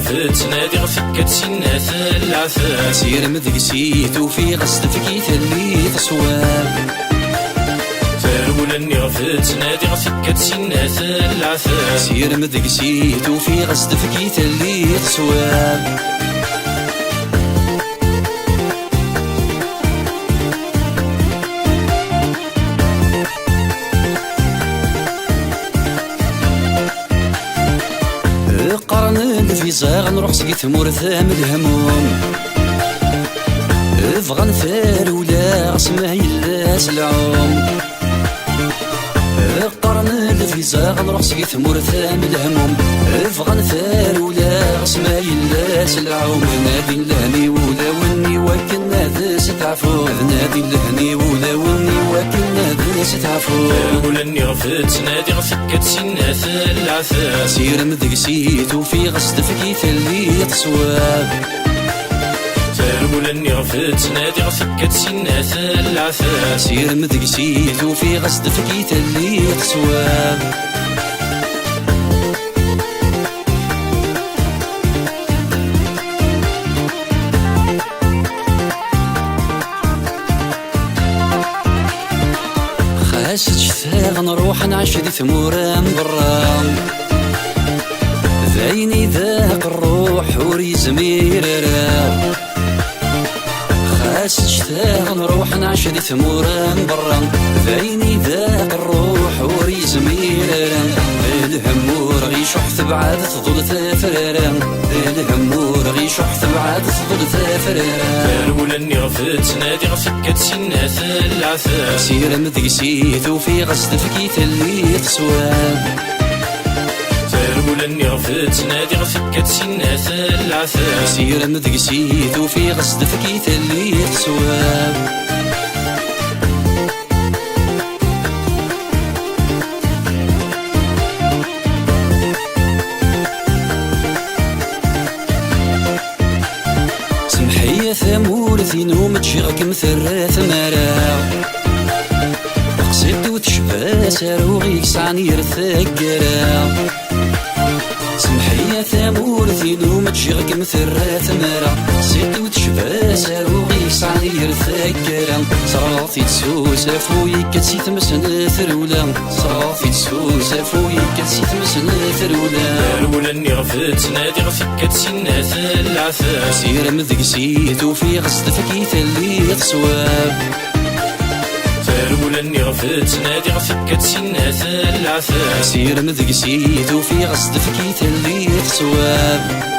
غفت نادي غفكت سنات العفاف سير مدقسيت وفي غصد فكيت اللي تصواب فارولني غفت نادي غفكت سنات العفاف سير مدقسيت وفي غصد فكيت اللي تصواب قرن في زاغ نروح سقيت مورثا من الهموم فغن ثار ولا اسمه يلا سلعوم قرن في زاغ نروح سقيت مورثا من الهموم فغن ثار ولا اسمه يلا سلعوم نادي لهني ولا وني وكن هذا ستعفو نادي لهني ولا وني وكن هذا ستعفو فارولني غفت نادي غفكت سنات العفاف سير مدقسيت وفي غصد فكيت اللي تصواب فارولني غفت نادي غفكت سنات العفاف سير مدقسيت وفي غصد فكيت اللي تصواب خاست شفاغ نروح نعيش دي ثمورة من برا ذايني ذاق الروح وري زمير راه خاست شفاغ نروح نعيش دي ثمورة من برا ذايني ذاق الروح وري زمير راه الهمور غيشح ثبعاد تظل ثافرارا الهمور غيشح ثبعاد تظل ثافرارا فارولني غفت نادي غفكت سنات العفاف سير مدقسيت وفي غصد فكيت اللي تصواب فارولني غفت نادي غفكت سنات العفاف سير مدقسيت وفي غصد فكيت اللي تصواب سمحية ثمورثي نوم تشيغك مثل ثمارا قصيت وتشبه ساروغيك سعني رثاقرا سمحية ثمورثي نوم تشيغك مثل ثمارا قصيت وتشبه ساروغيك سعني رثاقرا صرافي تسوس فويك كتسيت مسن ثرولا صرافي تسوس فويك كتسيت مسن ثرولا فارولني غفت نادي غفكت سنات العفاف سير مدقسيت وفي غصد فكيت اللي تصواب فارولني غفت نادي غفكت سنات العفاف سير مدقسيت وفي غصد فكيت اللي تصواب